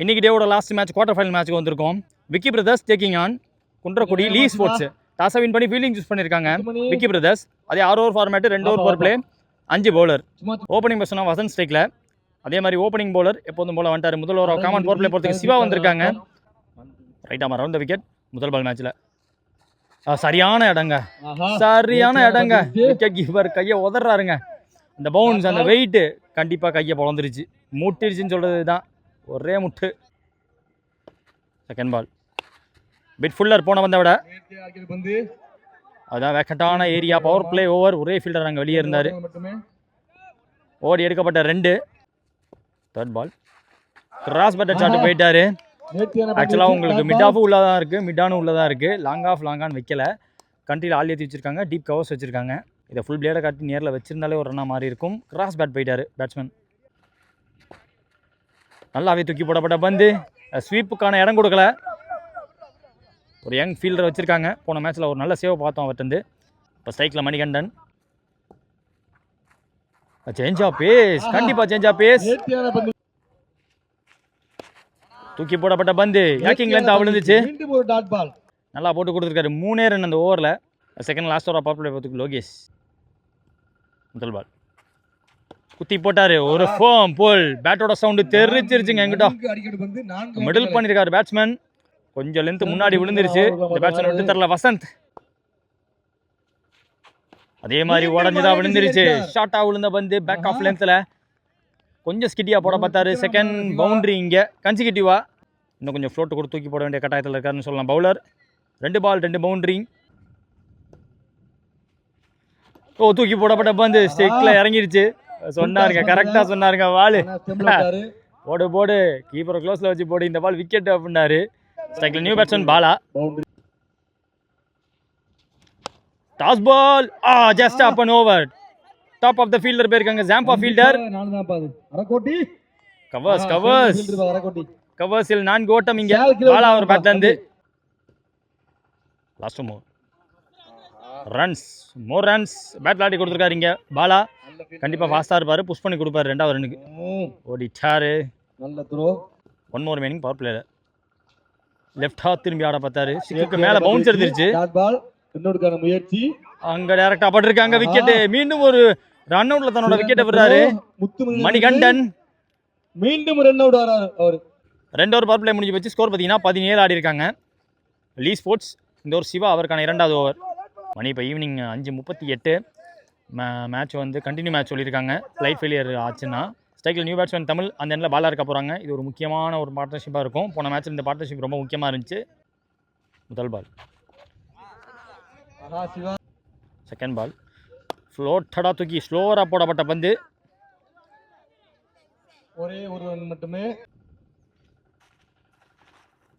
இன்னைக்கு டேவோட last match quarter final மேட்ச்சுக்கு வந்திருக்கோம். Vicky brothers taking on Kundrakudi lee sports. டாஸை வின் பண்ணி ஃபீல்டிங் சூஸ் பண்ணியிருக்காங்க விக்கி பிரதர்ஸ். அதே 6 over format 2 over power play 5 bowler. Opening பர்சனா வசந்த் ஸ்ட்ரைக்கில். அதே மாதிரி ஓப்பனிங் பவுலர் எப்போதும் போல வந்துட்டார். முதல் ஓவர் காமன் பவர் பிளே போகிறதுக்கு சிவா வந்திருக்காங்க. ரைட்டாக ரவுண்ட் த விக்கெட். முதல் பால் மேட்ச்சில் சரியான இடங்க, சரியான இடங்க. விக்கெட் கீப்பர் கையை உதறாருங்க. அந்த பவுன்ஸ், அந்த வெயிட்டு கண்டிப்பாக கையை பொழந்துருச்சு, முட்டிருச்சுன்னு சொல்கிறது தான். ஒரே முட்டு. செகண்ட் பால் பிட் ஃபுல்லர் போன வந்த விட அதான் வேக்கட்டான ஏரியா. Power play over. ஒரே ஃபீல்டர் அங்கே வெளியே இருந்தார். ஓடி எடுக்கப்பட்ட 2. Third ball cross batter shot போயிட்டாரு. ஆக்சுவலாக உங்களுக்கு மிட் ஆஃபும் உள்ளதாக இருக்குது, மிட்டானும் உள்ளதாக இருக்குது. லாங் ஆஃப் லாங்கான்னு வைக்கல. கண்ட்ரியில் ஆள் ஏற்றி வச்சுருக்காங்க, டீப் கவர்ஸ் வச்சுருக்காங்க. இதை ஃபுல் பிளேடை காட்டி நேரில் வச்சிருந்தாலே ஒரு ரன்னாக மாறி இருக்கும். கிராஸ் பேட் போயிட்டார் பேட்ஸ்மேன். நல்லாவே தூக்கி போடப்பட்ட பந்து. ஸ்வீப்புக்கான இடம் கொடுக்கல. ஒரு யங் ஃபீல்டர் வச்சுருக்காங்க. போன மேட்ச்சில் ஒரு நல்ல சேவ் பார்த்தோம் அவர்கிட்ட. இப்போ ஸ்ட்ரைக்கில் மணிகண்டன். சேஞ்ச் ஆஃப் பேஸ், கண்டிப்பாக சேஞ்ச் ஆஃப் பேஸ். தூக்கி போடப்பட்ட பந்து யாக்கிங்லேருந்து விழுந்துச்சு. நல்லா போட்டு கொடுத்துருக்காரு. 3 ரன் அந்த ஓவரில். Second last over power play பார்த்துக்கு லோகேஷ். முதல் பால் குத்தி போட்டார். ஒரு ஃபோம் போல். பேட்டோட சவுண்டு தெரிச்சிருச்சுங்க எங்கிட்ட. மிடில் பண்ணியிருக்காரு பேட்ஸ்மேன். கொஞ்சம் லென்த் முன்னாடி விழுந்துருச்சு. இந்த பேட்ஸ்மேன் விட்டு தரல வசந்த். அதே மாதிரி உடஞ்சுதான் விழுந்துருச்சு. ஷார்ட்டாக விழுந்த பந்து பேக் ஆஃப் லென்த்தில் கொஞ்சம் ஸ்கிட்டியாக போட பார்த்தாரு. செகண்ட் பவுண்டரி இங்கே கன்சிக்யூட்டிவாக. இன்னும் கொஞ்சம் ஃப்ளோட்டு கொடுத்து தூக்கி போட வேண்டிய கட்டாயத்தில் இருக்காருன்னு சொல்லலாம் பவுலர். 2 பால் 2 பவுண்டரி. தூக்கி போடப்பட்ட பந்து ஸ்டிக்கில் இறங்கிருச்சு. சொன்னாருங்க, கரெக்டாக சொன்னாருங்க. வாலு போடு போடு, கீப்பரை க்ளோஸில் வச்சு போடு, இந்த பால் விக்கெட் அப்படின்னாரு. ஸ்ட்ரைக்கில் new batsman Bala. Toss ball just up and over. Top of the fielder போயிருக்காங்க. ஜாம்பா ஃபீல்டர். கவர்ஸ் கவர்ஸ் கவர்ஸில் 4 ஓட்டம் இங்கே பாலா ஒரு பேட்லேருந்து. Last runs, more runs bat ஆடி கொடுத்துருக்காரு இங்கே பாலா. கண்டிப்பாக ஃபாஸ்ட்டாக இருப்பார். புஷ் பண்ணி கொடுப்பாரு 2வது ரன்னுக்கு. ஓடிச்சாரு. ஒன் மோர் மீனிங் பவர் பிளேல. லெஃப்டா திரும்பி ஆட பார்த்தாரு. சிக்கு மேலே பவுன்ஸ் எடுத்துருச்சு. முயற்சி அங்கே டேரக்டாக பட்டிருக்காங்க. விக்கெட்டு. மீண்டும் ஒரு ரன் அவுட்ல தன்னோட விக்கெட்டை விடுறாரு மணிகண்டன். மீண்டும் ரன் அவுட் ஆறாரு அவர். 2 ஓவர் பவர் பிளே முடிஞ்சு வச்சு ஸ்கோர் பார்த்தீங்கன்னா 17 ஆடி இருக்காங்க லீ ஸ்போர்ட்ஸ். இந்த ஒரு சிவா அவருக்கான 2வது ஓவர். மணி இப்போ ஈவினிங் 5:38. மேட்ச் வந்து கண்டினியூ மேட்ச் சொல்லியிருக்காங்க. லைட் ஃபெயிலியர் ஆச்சுன்னா ஸ்ட்ரைக்கில் நியூ பேட்ஸ்மேன் தமிழ் அந்த எண்ணில் பாலாக இருக்க போகிறாங்க. இது ஒரு முக்கியமான ஒரு பார்ட்னர்ஷிப்பாக இருக்கும். போன மேட்ச்சில் இந்த பார்ட்னர்ஷிப் ரொம்ப முக்கியமாக இருந்துச்சு. முதல் பால் செகண்ட் பால் ஃப்ளோட்டடாக தூக்கி ஸ்லோவராக போடப்பட்ட பந்து. ஒரே ஒரு ரன் மட்டுமே.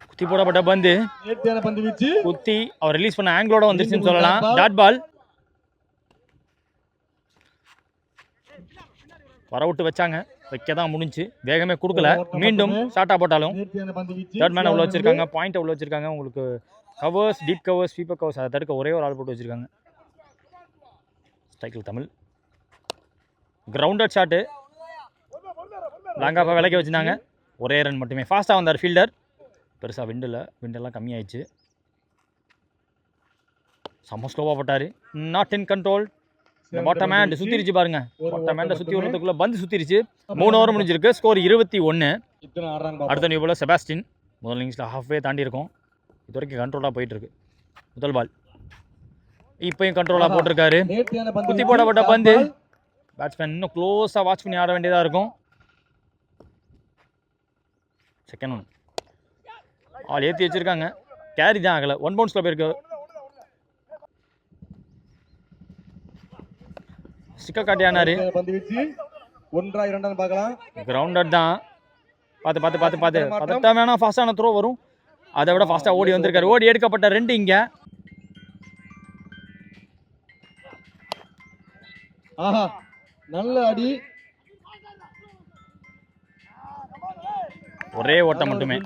குத்தி போடப்பட்ட பந்து. குத்தி அவர் ரிலீஸ் பண்ண ஆங்கிளோட வந்துருச்சுன்னு சொல்லலாம். Dot ball. வர விட்டு வச்சாங்க, வைக்க தான் முடிஞ்சு. வேகமே கொடுக்கல. மீண்டும் ஷார்ட்டாக போட்டாலும் தேர்ட் மேன் அவ்வளோ வச்சுருக்காங்க. பாயிண்ட் அவ்வளோ வச்சுருக்காங்க. உங்களுக்கு covers, deep covers, sweeper covers அதை தடுக்க ஒரே ஒரு ஆள் போட்டு வச்சுருக்காங்க. ஸ்ட்ரைக்கில் தமிழ். Grounded shot. லாங்காக விலைக்கு வச்சுருந்தாங்க. ஒரே ரன் மட்டுமே. ஃபாஸ்ட்டாக வந்தார் ஃபீல்டர். பெருசாக விண்டெல்லாம் கம்மியாயிடுச்சு. செம்ம ஸ்லோவாக போட்டார். Not in control. இந்த பாட்டம் ஹேண்ட் சுற்றிருச்சு பாருங்க. பாட்டம் ஹேண்டை சுற்றி விடுறதுக்குள்ளே பந்து சுற்றிருச்சு. 3 ஓவர் முடிஞ்சிருக்கு. ஸ்கோர் 21. அடுத்த நியூ பாலர் செபாஸ்டின். முதல் இன்னிங்ஸில் ஹாஃப்வே தாண்டி இருக்கும். இது வரைக்கும் கண்ட்ரோலாக போயிட்டுருக்கு. முதல் பால் இப்போயும் கண்ட்ரோலாக போட்டிருக்காரு. குத்தி போடப்பட்ட பந்து. பேட்ஸ்மேன் இன்னும் க்ளோஸாக வாட்ச் பண்ணி ஆட வேண்டியதாக இருக்கும். செகண்ட் ஒன் ஆள் ஏற்றி வச்சுருக்காங்க. கேரி தான் ஆகலை. 1 பவுன்ஸில் போயிருக்கு. ஸ்டிக்கர் காட்டியானாரு. கிரவுண்டட் தான். பார்த்து பதட்டா வேணாம். ஃபாஸ்ட்டான த்ரோ வரும். அதை விட ஃபாஸ்ட்டாக ஓடி வந்திருக்காரு. ஓடி எடுக்கப்பட்ட 2 இங்கே. நல்ல அடி. ஒரே ஓட்டம் மட்டுமே.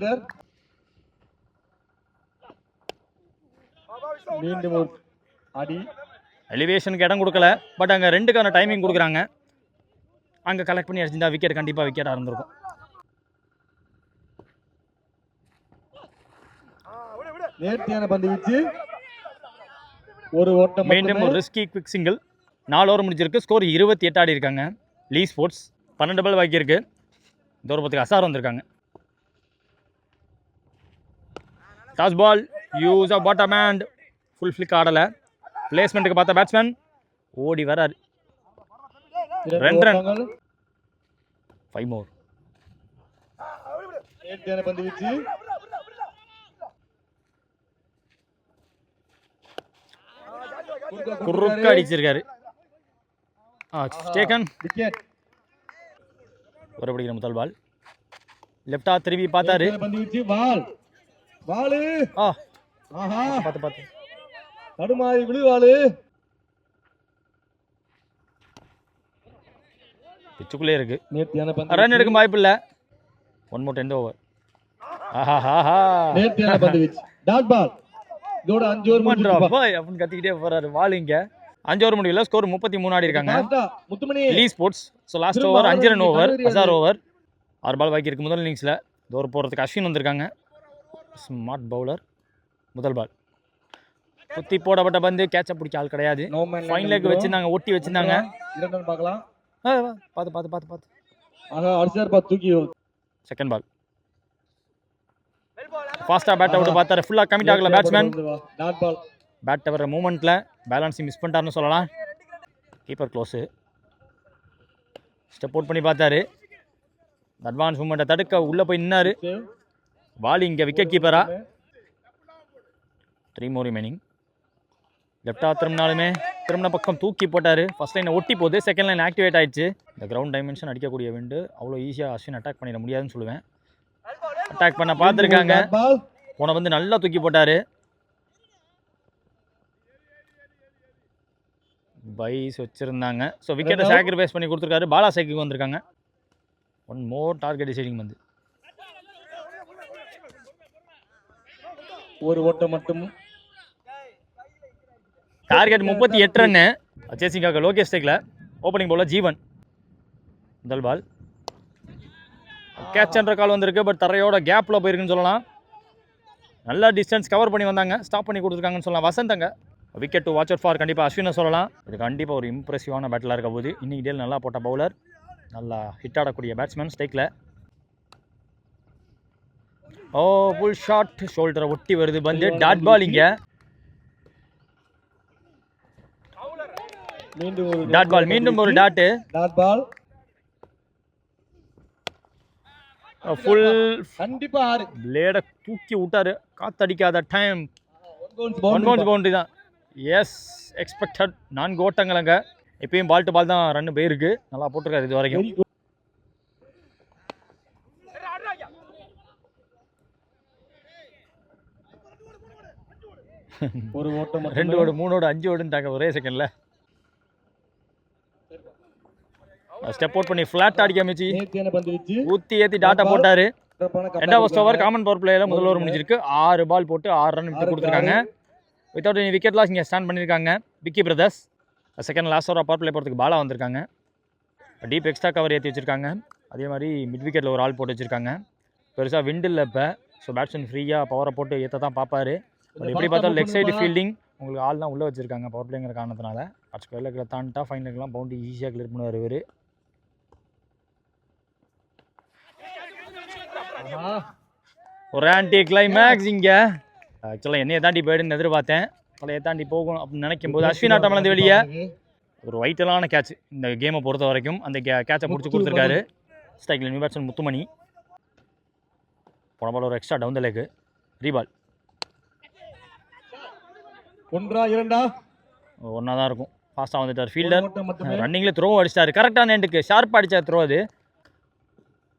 மீண்டும் அடி. எலிவேஷனுக்கு இடம் கொடுக்கல. பட் அங்கே 2க்கான டைமிங் கொடுக்குறாங்க. அங்கே கலெக்ட் பண்ணி அடிச்சிருந்தா விக்கெட் கண்டிப்பாக விக்கெட்டாக இருந்திருக்கும். நேர்த்தியான பந்து வீச்சு. ஒரு ஓட்டம் மீண்டும் மட்டுமே. ஒரு ரிஸ்கி குவிக் சிங்கிள். 4 ஓவர் முடிஞ்சிருக்கு. ஸ்கோர் 28 ஆடி இருக்காங்க. லீ ஸ்போர்ட்ஸ் 12 பால் பாக்கி இருக்கு. இந்த ஒரு பத்துக்கு அசார் வந்திருக்காங்க. Toss ball use of bottom hand. Full flick ஆடலை. பிளேஸ்மெண்ட்டுக்கு பார்த்த பேட்ஸ்மேன் ஓடி வராரு. 2 ரன். 5 more. நேர்த்தியான பந்து வீச்சு. குறுக்க அடிச்சிருக்காரு. டேக்கன். விக்கெட். ஒரு பிடிக்கிற முதல் பால். லெஃப்டா திரும்பி பார்த்தாரு. பந்து வீச்சு. பால். பாலு. ஆஹா. பார்த்து தடுமாறி விழுவாளு. பிச்சுக்குள்ளே இருக்கு. நேர்த்தியான பந்து. ரன் எடுக்க வாய்ப்பு இல்லை. 1 more 10 over. ஆஹா. நேர்த்தியான பந்து வீச்சு. Dot ball. இதோட 5 ஓவர் பண்றா முடிஞ்சிருச்சு. பாய் அப்படின்னு கத்திக்கிட்டே போறாரு. பால் இங்க 5 ஓவர் முடியல. ஸ்கோர் 33 ஆடி இருக்காங்க. பாஸ்டா, Muthumani. Lee sports. So last over 5 run over. Azhar over. 6 ball பாக்கி இருக்கு முதல் இன்னிங்ஸில். டோர் போகிறதுக்கு அஸ்வின் வந்திருக்காங்க. Smart bowler. முதல் பால் குத்தி போடப்பட்ட பந்து. கேட்சப் பிடிக்க ஆள் கிடையாது. No man land. Fine leg வச்சிருந்தாங்க. ஒட்டி வச்சிருந்தாங்க. 2 ரன் பார்க்கலாம். பார்த்து. ஆஹா, அடிச்சார் பாத்து தூக்கி. செகண்ட் பால் ஃபாஸ்ட்டாக பேட் அவுட் பார்த்தாரு. ஃபுல்லாக கமிட் ஆகல பேட்ஸ்மேன். Dot ball. பேட் வர மூமெண்ட்டில் பேலன்ஸிங் மிஸ் பண்ணிட்டாருன்னு சொல்லலாம். Keeper close. ஸ்டெப் அவுட் பண்ணி பார்த்தாரு. அட்வான்ஸ் மூமெண்ட்டை தடுக்க உள்ளே போய் நின்னாரு. பால் இங்கே விக்கெட் கீப்பரா. 3 more remaining. லெஃப்டாக திரும்பின பக்கம் தூக்கி போட்டார். ஃபர்ஸ்ட் லைனை ஒட்டி போகுது. செகண்ட் லைன் ஆக்டிவேட் ஆயிடுச்சு. இந்த கிரவுண்ட் டைமென்ஷன் அடிக்கக்கூடிய விண்டு அவ்வளோ ஈஸியாக அஸ்வின் அட்டாக் பண்ணிட முடியாதுன்னு சொல்லுவேன். அட்டாக் பண்ண பார்த்துருக்காங்க. போன வந்து நல்லா தூக்கி போட்டார். பைஸ் வச்சுருந்தாங்க. ஸோ விக்கெட்டை சாக்ரிஃபைஸ் பண்ணி கொடுத்துருக்காரு. பாலா சைக்கு வந்திருக்காங்க. 1 more டார்கெட் டிசைடிங் வந்து. ஒரு ஓட்டம் மட்டும். Target 38 run. சேசிங்காக லோகேஷ் டேக்கில். Opening bowler Jeevan. முதல் பால் கேட்ச் என்ற கால் வந்திருக்கு. பட் தரையோட கேப்பில் போயிருக்குன்னு சொல்லலாம். நல்லா டிஸ்டன்ஸ் கவர் பண்ணி வந்தாங்க. ஸ்டாப் பண்ணி கொடுத்துருக்காங்கன்னு சொல்லலாம். வசந்தங்க wicket to watch out for கண்டிப்பாக அஸ்வினை சொல்லலாம். இது கண்டிப்பாக ஒரு இம்ப்ரெசிவான பேட்டிலாக இருக்க போது. இன்னைக்கு டேல் நல்லா போட்ட பவுலர். நல்லா ஹிட் ஆடக்கூடிய பேட்ஸ்மேன் ஸ்டேக்கில். Full shot. ஷோல்டரை ஒட்டி வருது பந்து. டாட் பால் இங்கே. மீண்டும் ஒரு டாட்டு. Dot ball. ஃபுல் கண்டிப்பா 6. பிளேடை தூக்கி விட்டாரு. காத்தடிக்காத டைம். 1 bounce பவுண்டரி தான். As expected. 4 ஓட்டங்களங்க. எப்பயும் பால் டு பால் தான் ரன் போயிருக்கு. நல்லா போட்டிருக்காரு இது வரைக்கும். ஒரு ஓட்டம் 2 ஓடு 3 ஓடு 5 ஓடுன்ட்டாங்க ஒரே செகண்ட்ல. ஸ்டெப் அவுட் பண்ணி ஃபிளாட் அடிக்க அமைச்சு ஊத்தி ஏத்தி டாட்டா போட்டாரு. ரெண்டாவது ஓவர் காமன் பவர் பிளேயில் முதல் ஓவர் முடிஞ்சிருக்கு. 6 பால் போட்டு 6 ரன் விட்டு கொடுத்துருக்காங்க. வித்தவுட் எனி விக்கெட் லாஸ் இங்கே ஸ்டாண்ட் பண்ணியிருக்காங்க Vicky brothers. Second last over power play போகிறதுக்கு பாலா வந்திருக்காங்க. டீப் எக்ஸ்ட்ரா கவர் ஏற்றி வச்சிருக்காங்க. அதே மாதிரி மிட் விக்கெட்டில் ஒரு ஆள் போட்டு வச்சிருக்காங்க. பெருசாக விண்டு இல்லை இப்போ. ஸோ பேட்ஸ்மேன் ஃப்ரீயாக பவரை போட்டு ஏற்ற தான் பார்ப்பாரு. பட் எப்படி பார்த்தாலும் லெக் சைடு ஃபீல்டிங் உங்களுக்கு ஆள் தான் உள்ளே வச்சிருக்காங்க பவர் பிளேங்கிற காரணத்தினால. ஆர்ட்ஸ் ஸ்கொயரில் தாண்டிட்டா ஃபைனலுக்குலாம் பவுண்டரி ஈஸியாக கிளியர் பண்ணுவார் இவர். ஒரு ஆன்டி கிளைமேக்ஸ் இங்கே. ஆக்சுவலாக என்னையை தாண்டி போயிடுன்னு எதிர்பார்த்தேன். தலையை தாண்டி போகும் அப்படின்னு நினைக்கும் போது அஸ்வின் ஆட்டம் வளர்ந்து வெளியே ஒரு வைட்டலான கேட்ச் இந்த கேமை பொறுத்த வரைக்கும். அந்த கேட்சை முடிச்சு கொடுத்துருக்காரு. ஸ்ட்ரைக்கில் நியூ பேட்ஸ்மேன் முத்துமணி. போன பால் ஒரு எக்ஸ்ட்ரா டவுன் த லெக். ரீபால் 1 தான் இருக்கும். ஃபாஸ்ட்டாக வந்துட்டார் ஃபீல்டர். ரன்னிங்கில் த்ரோ அடிச்சிட்டாரு. கரெக்டான எண்டுக்கு ஷார்ப்பாக அடித்தார் த்ரோ. அது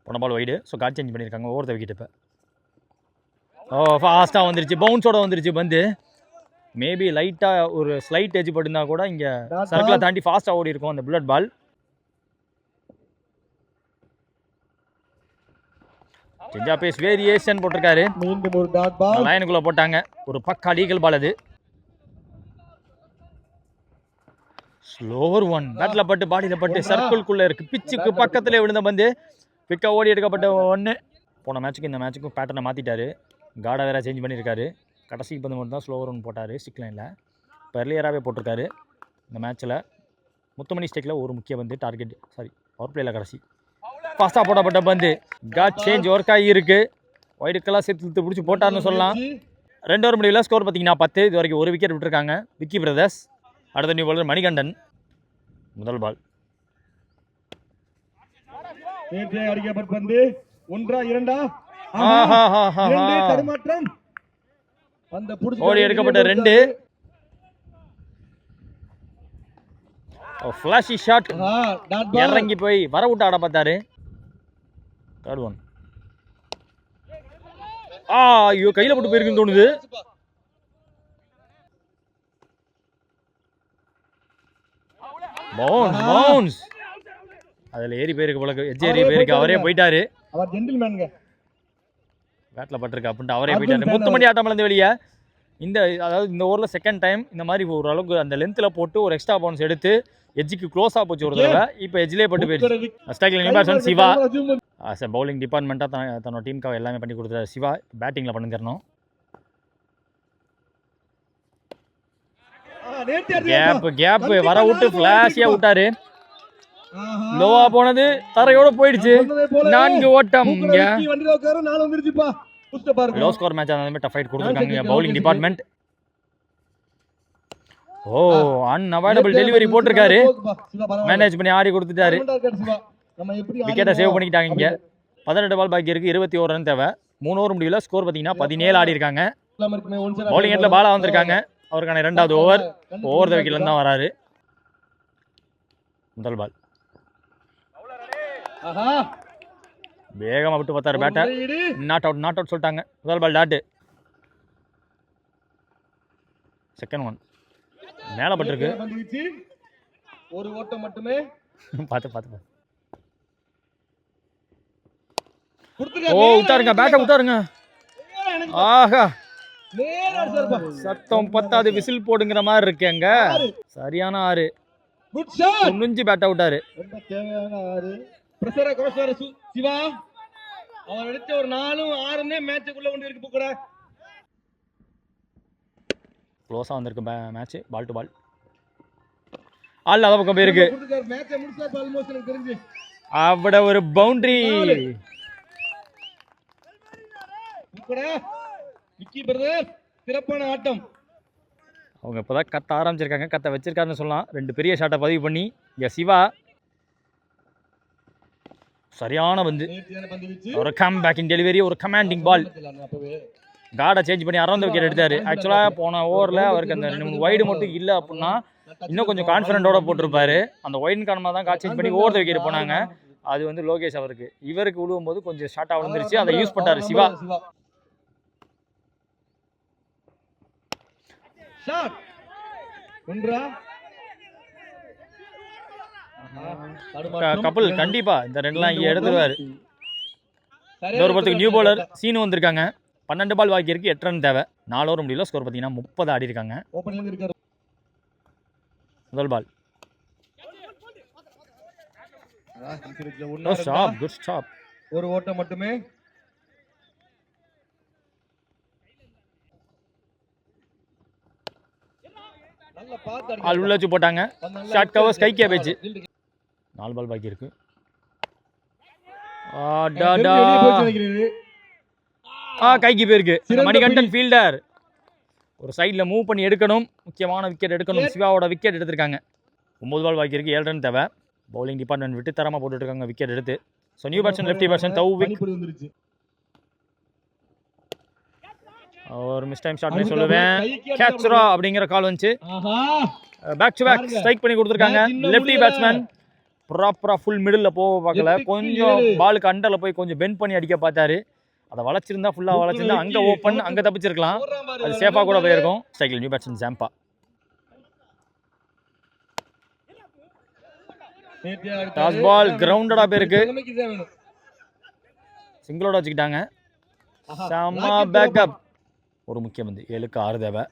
போன ball wide. So guard change பண்ணியிருக்காங்க ஓவர் த விக்கெட். இப்போ ஃபாஸ்ட்டாக வந்துருச்சு. பவுன்ஸோட வந்துருச்சு பந்து. மேபி லைட்டாக ஒரு ஸ்லைட் எஜ் பட்டுனா கூட இங்கே சர்க்கிளை தாண்டி ஃபாஸ்ட்டாக ஓடி இருக்கும் அந்த புல்லட் பால். செஞ்சா பேஸ் வேரியேஷன் போட்டிருக்காரு. லைனுக்குள்ளே போட்டாங்க. ஒரு பக்கா லீகல் பால் அது. ஸ்லோவர் 1 பேட்டில் பட்டு பாடியில் பட்டு சர்க்கிள்குள்ளே இருக்குது. பிச்சுக்கு பக்கத்தில் விழுந்த பந்து பிக்கா ஓடி எடுக்கப்பட்ட 1. போன மேட்சுக்கு இந்த மேட்சுக்கும் பேட்டர்னை மாற்றிட்டாரு. கார்டை வேறு சேஞ்ச் பண்ணியிருக்காரு. கடைசி பந்து மட்டும் தான் ஸ்லோவர் ஒன்று போட்டார் ஸ்டிக் லைனில். இப்போ எர்லியராகவே போட்டிருக்காரு இந்த மேட்ச்சில். முத்துமணி ஸ்டிக்கில் ஒரு முக்கிய பந்து டார்கெட் பவர் பிளேயில் கடைசி ஃபாஸ்ட்டாக போடப்பட்ட பந்து காட் சேஞ்ச் ஒர்க் ஆகியிருக்கு. ஒயிடுக்கெல்லாம் சேர்த்து பிடிச்சி போட்டார்னு சொல்லலாம். 2 ஓவர் முடிவில் ஸ்கோர் பார்த்தீங்கன்னா 10. இது வரைக்கும் ஒரு விக்கெட் விட்டுருக்காங்க விக்கி பிரதர்ஸ். அடுத்த நியூ பாலர் மணிகண்டன். முதல் பால் அடிக்கப்பட்ட பந்து 1 2 தடுமாற்றம். ஓடி எடுக்கப்பட்ட 2 ஃபிளாஷி ஷாட் இறங்கி போய் வர விட்டு ஆட பார்த்தாரு. தேர்ட் ஒன் ஐயோ கையில் போட்டு போயிருக்குன்னு தோணுது. பவுன்ஸ் அதில் ஏறி போயிருக்கு போல, எஜ் ஏறி போயிருக்கு. அவரே போயிட்டாரு. அவர் ஜென்டில்மேன்ங்க. பேட்டில் பட்டிருக்கு அப்படின்ட்டு அவரே போயிட்டாரு. முத்துமணி ஆட்டம் இருந்து வெளியே. அதாவது இந்த ஓவரில் செகண்ட் டைம் இந்த மாதிரி ஓரளவுக்கு அந்த லென்த்தில் போட்டு ஒரு எக்ஸ்ட்ரா பவுன்ஸ் எடுத்து எஜ்ஜுக்கு க்ளோஸாக போச்சு ஒரு தடவை. இப்போ எஜ்லேயே பட்டு போயிடுச்சு. ஸ்ட்ரைக்கில் பேட்ஸ்மேன் சிவா. பவுலிங் டிபார்ட்மெண்ட்டாக தன்னோட டீமுக்காக எல்லாமே பண்ணி கொடுத்தாரு சிவா. பேட்டிங்கில் பண்ணி தரணும். கேப் வர விட்டு ஃபிளாஷியா விட்டாரு. லோவா போனது தரையோட போயிடுச்சு. 4 ஓட்டம். லோ ஸ்கோர் மேட்ச் அந்த மாதிரி டஃப் ஃபைட் கொடுத்துருக்காங்க பவுலிங் டிபார்ட்மெண்ட். அன்அவாய்டபிள் டெலிவரி போட்டிருக்காரு. மேனேஜ் பண்ணி ஆடி கொடுத்துட்டாரு. விக்கெட்டை சேவ் பண்ணிக்கிட்டாங்க. இங்கே 18 பால் பாக்கி இருக்கு. 21 ரன் தேவை. 3 ஓவர் முடிவில் ஸ்கோர் பார்த்தீங்கன்னா 17 ஆடி இருக்காங்க. பவுலிங் எட்டில் பாலா வந்திருக்காங்க. அவருக்கான 2வது ஓவர் த விக்கெட்ல தான் வராரு. முதல் பால் வேகமாக விட்டு பார்த்தாரு பேட்டர். நாட் அவுட் சொல்லிட்டாங்க. முதல் பால் டாட்டு. செகண்ட் ஒன் மேலே பட்டிருக்கு. ஒரு ஓட்டம் மட்டுமே. பார்த்து விட்டாருங்க. பேட்டை விட்டாருங்க. ஆஹா சத்தம் 10வது விசில் போடுங்கிற மாதிரி இருக்கு. அங்க சரியான 6 நுஞ்சி பேட் அவுட்டாரு. சிவா அவர் எடுத்த ஒரு 4 6 மேட்சுக்குள்ள கொண்டு இருக்கு. கூட க்ளோஸா வந்திருக்கு match. Ball to ball all அத பக்கம் போயிருக்கு. மேட்சை முடிச்சாரு ஆல்மோஸ்ட் எனக்கு தெரிஞ்சு. அவட ஒரு பவுண்டரி. விக்கி பிரதர் சிறப்பான ஆட்டம். அவங்க இப்போதான் கத்த ஆரம்பிச்சிருக்காங்க. கத்த வச்சிருக்காருன்னு சொல்லலாம். 2 பெரிய ஷாட்டை பதிவு பண்ணி இங்கே சிவா சரியான வந்து ஒரு கம் பேக்கிங் டெலிவரி, ஒரு கமாண்டிங் பால். கார்டை சேஞ்ச் பண்ணி அரௌண்ட் விக்கெட் எடுத்தாரு. ஆக்சுவலாக போன ஓவரில் அவருக்கு அந்த 3 வைடு மட்டும் இல்லை அப்படின்னா இன்னும் கொஞ்சம் கான்ஃபிடென்ட்டோட போட்டிருப்பாரு. அந்த ஒயின் காரணமாக தான் கார்டு சேஞ்ச் பண்ணி ஓவர் த விக்கெட் போனாங்க. அது வந்து லோகேஷ் அவருக்கு. இவருக்கு விழுவும் போது கொஞ்சம் ஷார்ட்டாக விழுந்துருச்சு. அதை யூஸ் பண்ணாரு சிவா. கபில் கண்டிப்பா இந்த 2லாம் இங்கே எடுத்துருவாரு. இன்னொரு பத்துக்கு நியூ பவுலர் சீனு வந்திருக்காங்க. 12 பால் பாக்கி இருக்கு. 8 ரன் தேவை. 4 ஓவர் முடியல. ஸ்கோர் பார்த்தீங்கன்னா 30 ஆடி இருக்காங்க. முதல் பால் குட் ஸ்டாப். ஒரு ஓட்டம் மட்டுமே. ஆள் உள்ள வச்சு போட்டாங்க. Short cover sky cabbage. 4 பால் பாக்கி இருக்கு. கைக்கு போயிருக்கு. மணிகண்டன் ஃபீல்டர் ஒரு சைடில் மூவ் பண்ணி எடுக்கணும். முக்கியமான விக்கெட் எடுக்கணும். சிவாவோட விக்கெட் எடுத்திருக்காங்க. 9 பால் பாக்கி இருக்கு. 7 ரன் தேவை. பவுலிங் டிபார்ட்மெண்ட் விட்டு தரமாக போட்டுட்டு இருக்காங்க விக்கெட் எடுத்து. So new batsman lefty batsman தௌவிக். ஒரு மிஸ் டைம் ஷாட் சொல்லுவேன். கேட்ச்ரா அப்படிங்கிற கால் வந்துச்சு. பேக் டு பேக் ஸ்ட்ரைக் பண்ணி கொடுத்துருக்காங்க. லெஃப்டி பேட்ஸ்மேன் ப்ராப்பராக ஃபுல் மிடில் போக பார்க்கல. கொஞ்சம் பாலுக்கு அண்டரில் போய் கொஞ்சம் பெண்ட் பண்ணி அடிக்க பார்த்தாரு. அதை வளைச்சிருந்தா ஃபுல்லாக வளைச்சிருந்தா அங்கே ஓப்பன் அங்கே தப்பிச்சிருக்கலாம். அது சேஃபாக கூட போயிருக்கும். ஸ்ட்ரைக்கில் நியூ பேட்ஸ்மேன் ஜாம்பா. டாஸ் பால் கிரவுண்டடா போயிருக்கு. சிங்கிளோட வச்சுக்கிட்டாங்க. செம்ம பேக்கப். ஒரு முக்கியம் வந்து 7க்கு 6 தேவை.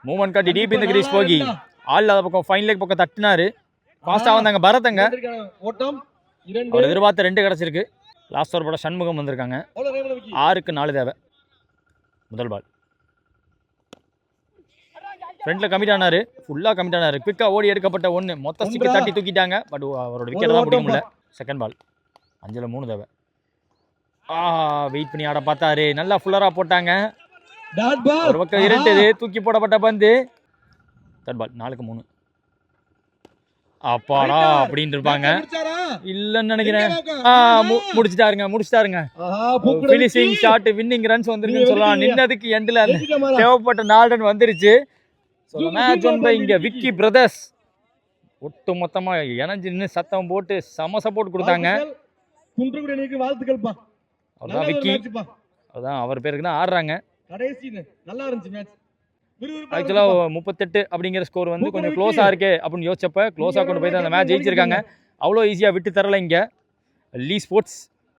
மூவ்மெண்ட் காட்டி டீப் இந்த கிரீஸ் போகி ஆள் அந்த பக்கம் ஃபைன் லெக் பக்கம் தட்டினாரு. ஃபாஸ்ட்டாக வந்தாங்க பரதங்க. அவர் எதிர்பார்த்த 2 கிடச்சிருக்கு. லாஸ்ட் ஓவர் போட சண்முகம் வந்திருக்காங்க. 6க்கு 4 தேவை. முதல் பால் ஃப்ரண்ட்டில் கமிட் ஆனார், ஃபுல்லாக கமிட் ஆனார். குவிக்காக ஓடி எடுக்கப்பட்ட ஒன்று, மொத்த ஸ்டிக்கு தட்டி தூக்கிட்டாங்க. பட் அவரோட விக்கெட் தான் பிடிக்க முடியல. செகண்ட் பால் 5ல் 3 தேவை. வெயிட் பண்ணி ஆட பார்த்தாரு, நல்லா ஃபுல்லராக போட்டாங்க. ஒரு பக்கம் இருட்டது, தூக்கி போடப்பட்ட பந்து. தேர்ட் பால் 4க்கு 3. அப்பாடா அப்படின்னு இருப்பாங்க, இல்லைன்னு நினைக்கிறேன். முடிச்சிட்டாருங்க. ஃபினிஷிங் ஷாட், வின்னிங் ரன்ஸ் வந்துருக்குன்னு சொல்லலாம். நின்னதுக்கு எண்டில் அந்த தேவைப்பட்ட 4 ரன் வந்துருச்சு. மேட்ச் ஒன் இங்க விக்கி பிரதர்ஸ் ஒட்டு மொத்தமா இணைஞ்சு நின்று சத்தம் போட்டு செம சப்போர்ட் கொடுத்தாங்க. அதான் விக்கி, அதான் அவர் பேருக்கு தான் ஆடுறாங்க. ஆக்சுவலா 38 அப்படிங்கிற ஸ்கோர் வந்து கொஞ்சம் க்ளோஸா இருக்கே அப்படின்னு யோசிச்சப்ப க்ளோஸா கொண்டு போய் அந்த மேட்ச் ஜெயிச்சிருக்காங்க. அவ்வளோ ஈஸியா விட்டு தரல இங்க லீ ஸ்போர்ட்ஸ்.